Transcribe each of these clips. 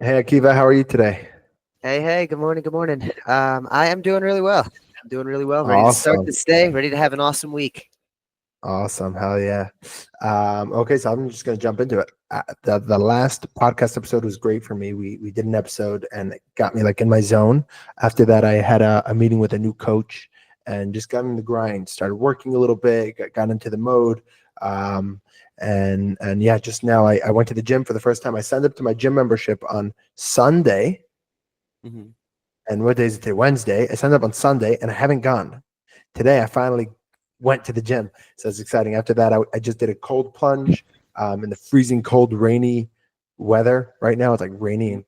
Hey Akiva, how are you today? Hey, good morning, good morning. I am doing really well. I'm doing really well. Ready to start Awesome. this day, ready to have an awesome week. Awesome. Hell yeah. Okay, so I'm just gonna jump into it. The last podcast episode was great for me. We did an episode and it got me like in my zone. After that, I had a meeting with a new coach and just got in the grind, started working a little bit, got into the mode. Um, and yeah, just now I went to the gym for the first time. I signed up to my gym membership on Sunday. Hmm. And what day is it today? Wednesday. I signed up on Sunday and I haven't gone. Today I finally went to the gym. So it's exciting. After that, I just did a cold plunge in the freezing cold, rainy weather. Right now it's like rainy and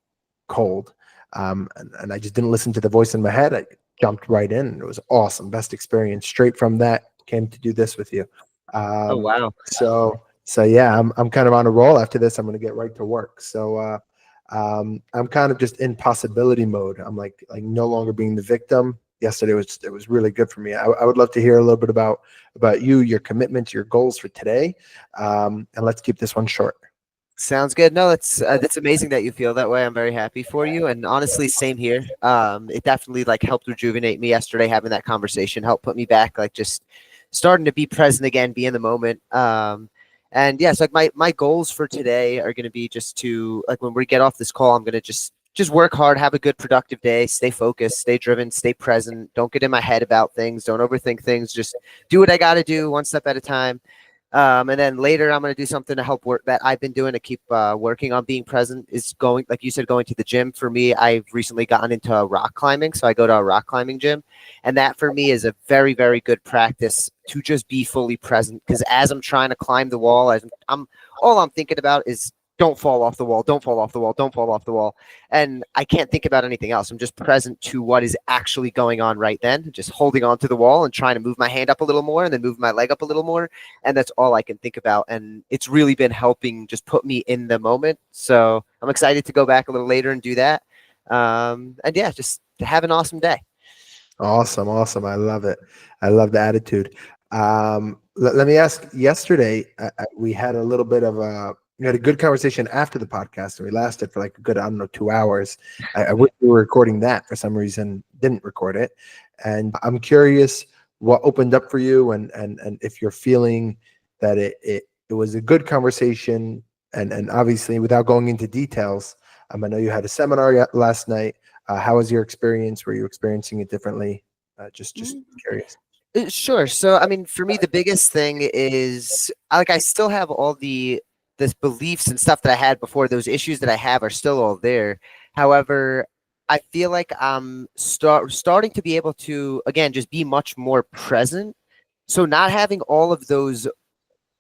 cold. And I just didn't listen to the voice in my head. I jumped right in and it was awesome. Best experience. Straight from that came to do this with you. Oh Um, wow. so yeah, I'm kind of on a roll. After this, I'm going to get right to work. So I'm kind of just in possibility mode. I'm like no longer being the victim. Yesterday it was really good for me. I would love to hear a little bit about you, your commitments, your goals for today, and let's keep this one short. Sounds good. No, that's amazing that you feel that way. I'm very happy for you. And honestly, same here. It definitely like helped rejuvenate me yesterday having that conversation, helped put me back, like just starting to be present again, be in the moment. And yes, like my goals for today are gonna be just to like when we get off this call, I'm gonna just work hard, have a good productive day, stay focused, stay driven, stay present, don't get in my head about things, don't overthink things, just do what I gotta do one step at a time. And then later, I'm going to do something to help work that I've been doing to keep working on being present. Is going, like you said, going to the gym. For me, I've recently gotten into rock climbing, so I go to a rock climbing gym, and that for me is a very, very good practice to just be fully present. Because as I'm trying to climb the wall, I'm all I'm thinking about is don't fall off the wall, don't fall off the wall, don't fall off the wall, and I can't think about anything else. I'm just present to what is actually going on right then, just holding on to the wall and trying to move my hand up a little more, and then move my leg up a little more, and that's all I can think about. And it's really been helping just put me in the moment. So I'm excited to go back a little later and do that. And yeah, just to have an awesome day. Awesome, awesome. I love it. I love the attitude. Let me ask. Yesterday, we had a little bit of a we had a good conversation after the podcast, and we lasted for like a good, I don't know, 2 hours. I wish we were recording that. For some reason, didn't record it. And I'm curious what opened up for you, and if you're feeling that it was a good conversation, and obviously without going into details. I know you had a seminar last night. How was your experience? Were you experiencing it differently? Just curious. Sure. So, I mean, for me, the biggest thing is like I still have all the beliefs and stuff that I had before. Those issues that I have are still all there. However, I feel like I'm starting to be able to again just be much more present. So, not having all of those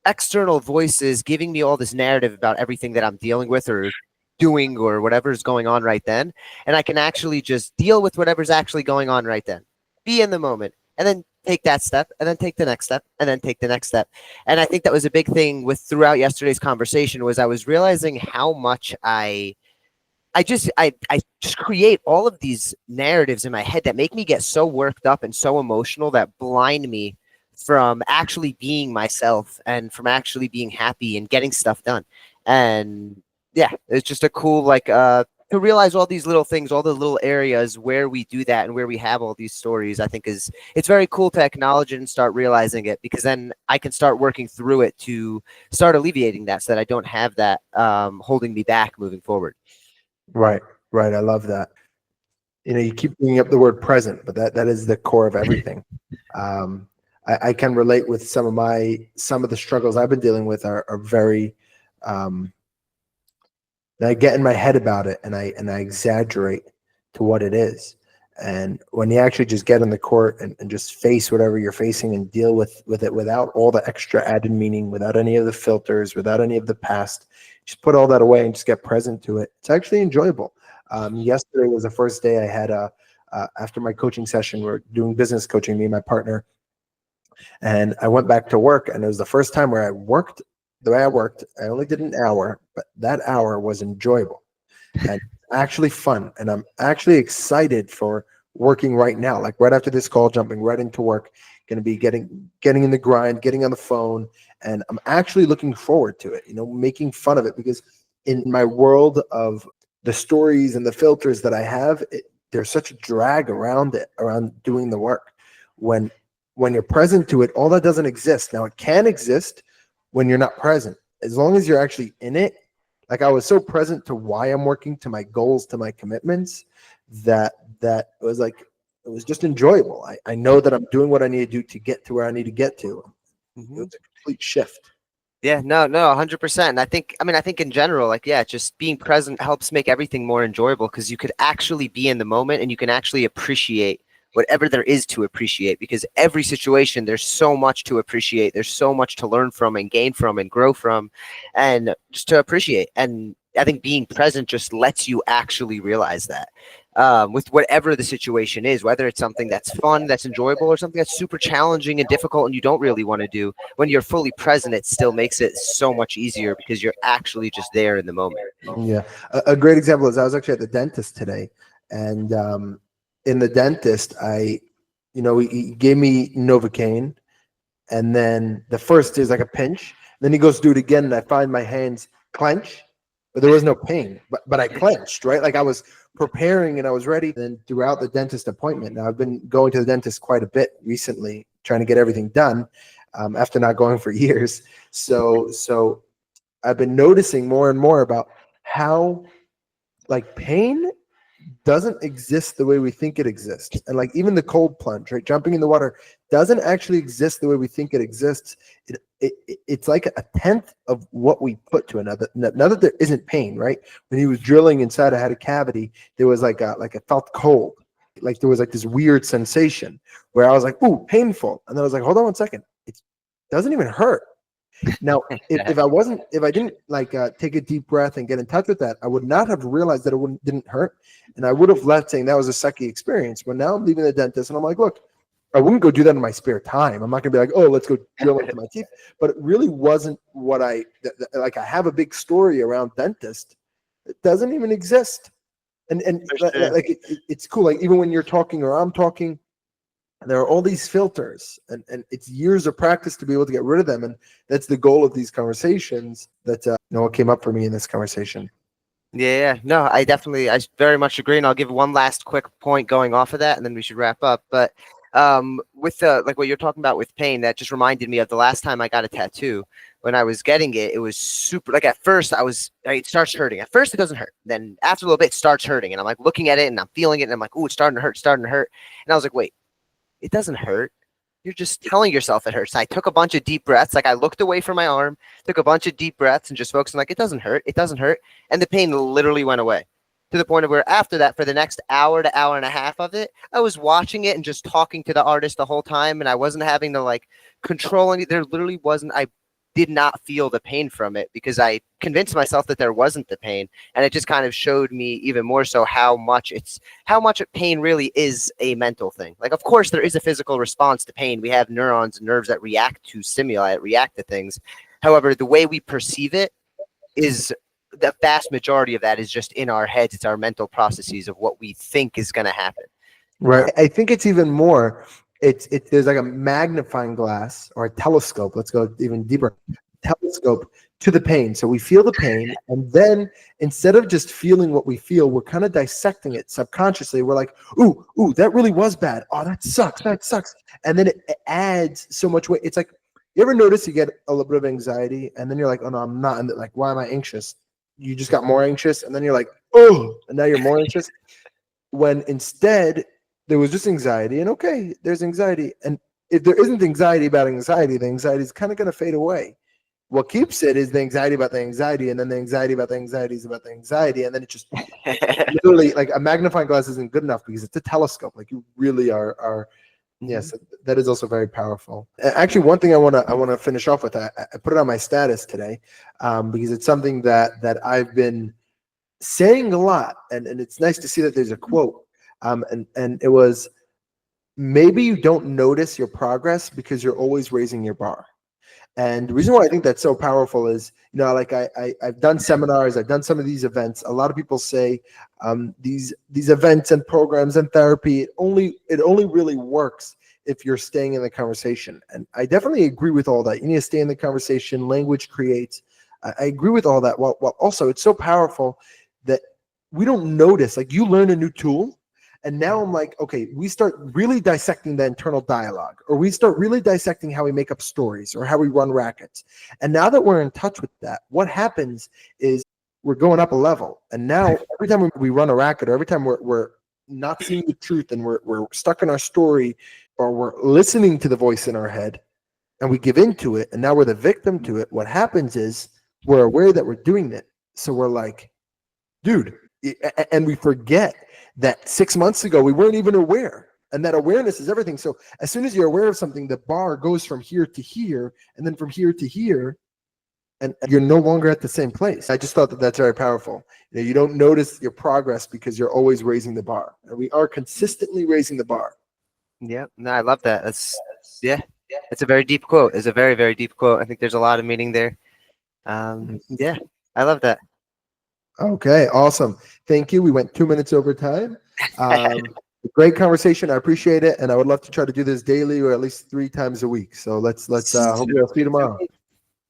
external voices giving me all this narrative about everything that I'm dealing with or doing or whatever's going on right then. And I can actually just deal with whatever's actually going on right then, be in the moment, and then take that step, and then take the next step, and then take the next step. And I think that was a big thing with throughout yesterday's conversation was I was realizing how much I just create all of these narratives in my head that make me get so worked up and so emotional that blind me from actually being myself and from actually being happy and getting stuff done. And yeah, it's just a cool to realize all these little things, all the little areas where we do that and where we have all these stories. I think is it's very cool to acknowledge it and start realizing it because then I can start working through it to start alleviating that so that I don't have that holding me back moving forward. Right, right. I love that. You keep bringing up the word present, but that is the core of everything. Um, I can relate with some of the struggles I've been dealing with are very. Um, I get in my head about it, and I exaggerate to what it is. And when you actually just get in the court and just face whatever you're facing and deal with it without all the extra added meaning, without any of the filters, without any of the past, just put all that away and just get present to it. It's actually enjoyable. Yesterday was the first day I had after my coaching session. We're doing business coaching, me and my partner, and I went back to work, and it was the first time where I worked the way I worked. I only did an hour, but that hour was enjoyable and actually fun. And I'm actually excited for working right now. Like right after this call, jumping right into work, going to be getting in the grind, getting on the phone, and I'm actually looking forward to it. Making fun of it because in my world of the stories and the filters that I have, there's such a drag around it, around doing the work. When you're present to it, all that doesn't exist. Now it can exist when you're not present. As long as you're actually in it, like I was so present to why I'm working, to my goals, to my commitments, that it was like, it was just enjoyable. I know that I'm doing what I need to do to get to where I need to get to. It was a complete shift. Yeah, no, 100%. And I think in general, like, yeah, just being present helps make everything more enjoyable because you could actually be in the moment and you can actually appreciate whatever there is to appreciate, because every situation, there's so much to appreciate. There's so much to learn from and gain from and grow from and just to appreciate. And I think being present just lets you actually realize that. With whatever the situation is, whether it's something that's fun, that's enjoyable, or something that's super challenging and difficult and you don't really want to do, when you're fully present, it still makes it so much easier because you're actually just there in the moment. Yeah. A great example is I was actually at the dentist today, and in the dentist, he gave me Novocaine, and then the first is like a pinch. Then he goes to do it again, and I find my hands clench, but there was no pain. But I clenched, right? Like I was preparing and I was ready. Then throughout the dentist appointment, now I've been going to the dentist quite a bit recently, trying to get everything done after not going for years. So I've been noticing more and more about how like pain doesn't exist the way we think it exists. And like even the cold plunge, right? Jumping in the water doesn't actually exist the way we think it exists. It's like a tenth of what we put to another. Now that there isn't pain, right? When he was drilling inside, I had a cavity. There was like it felt cold. Like there was like this weird sensation where I was like, ooh, painful. And then I was like, hold on one second. It doesn't even hurt. Now, if I didn't like take a deep breath and get in touch with that, I would not have realized that it didn't hurt, and I would have left saying that was a sucky experience. But now I'm leaving the dentist, and I'm like, look, I wouldn't go do that in my spare time. I'm not gonna be like, oh, let's go drill into my teeth. But it really wasn't what I have a big story around dentist. It doesn't even exist, and Sure. like it's cool. Like even when you're talking or I'm talking, there are all these filters, and it's years of practice to be able to get rid of them. And that's the goal of these conversations. That what came up for me in this conversation. Yeah, no, I very much agree. And I'll give one last quick point going off of that, and then we should wrap up. But with like what you're talking about with pain, that just reminded me of the last time I got a tattoo. When I was getting it, it was super, like at first it starts hurting. At first it doesn't hurt. Then after a little bit, it starts hurting. And I'm like looking at it and I'm feeling it. And I'm like, oh, it's starting to hurt, starting to hurt. And I was like, wait, it doesn't hurt. You're just telling yourself it hurts. I took a bunch of deep breaths. Like I looked away from my arm, took a bunch of deep breaths and just focused on like, it doesn't hurt. It doesn't hurt. And the pain literally went away to the point of where after that, for the next hour to hour and a half of it, I was watching it and just talking to the artist the whole time. And I wasn't having to like control any, there literally wasn't, I did not feel the pain from it because I convinced myself that there wasn't the pain. And it just kind of showed me even more so how much pain really is a mental thing. Like, of course, there is a physical response to pain. We have neurons and nerves that react to stimuli, react to things. However, the way we perceive it is the vast majority of that is just in our heads. It's our mental processes of what we think is going to happen. Right. I think it's even more. There's like a magnifying glass or a telescope. Let's go even deeper. Telescope to the pain. So we feel the pain, and then instead of just feeling what we feel, we're kind of dissecting it subconsciously. We're like, ooh, that really was bad. Oh, that sucks. And then it adds so much weight. It's like, you ever notice you get a little bit of anxiety, and then you're like, oh no, I'm not. And like, why am I anxious? You just got more anxious, and then you're like, oh, and now you're more anxious. When instead there was just anxiety, and okay, there's anxiety. And if there isn't anxiety about anxiety, the anxiety is kind of going to fade away. What keeps it is the anxiety about the anxiety, and then the anxiety about the anxiety is about the anxiety. And then it just literally, like a magnifying glass isn't good enough because it's a telescope. Like you really are yes, that is also very powerful. Actually, one thing I want to finish off with, I put it on my status today because it's something that I've been saying a lot, and it's nice to see that there's a quote. And it was, maybe you don't notice your progress because you're always raising your bar. And the reason why I think that's so powerful is, like I've done seminars, I've done some of these events. A lot of people say these events and programs and therapy, it only really works if you're staying in the conversation. And I definitely agree with all that. You need to stay in the conversation. Language creates. I agree with all that. While also, it's so powerful that we don't notice. Like you learn a new tool, and now I'm like, okay, we start really dissecting the internal dialogue, or we start really dissecting how we make up stories or how we run rackets. And now that we're in touch with that, what happens is we're going up a level. And now every time we run a racket, or every time we're not seeing the truth and we're stuck in our story, or we're listening to the voice in our head and we give into it, and now we're the victim to it, what happens is we're aware that we're doing it. So we're like, dude, and we forget that 6 months ago we weren't even aware, and that awareness is everything. So as soon as you're aware of something, the bar goes from here to here, and then from here to here, and you're no longer at the same place. I just thought that that's very powerful. You don't notice your progress because you're always raising the bar, and we are consistently raising the bar. Yeah, no, I love that. Yeah, it's a very deep quote. It's a very, very deep quote. I think there's a lot of meaning there. Yeah, I love that. Okay, awesome. Thank you. We went 2 minutes over time. Great conversation. I appreciate it, and I would love to try to do this daily or at least 3 times a week. So let's hopefully I'll see you tomorrow.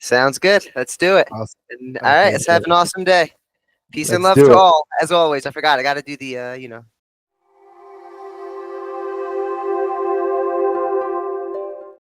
Sounds good. Let's do it. Awesome. And, all right, let's have an awesome day. Peace and Let's love do to it. all. As always, I forgot. I got to do the,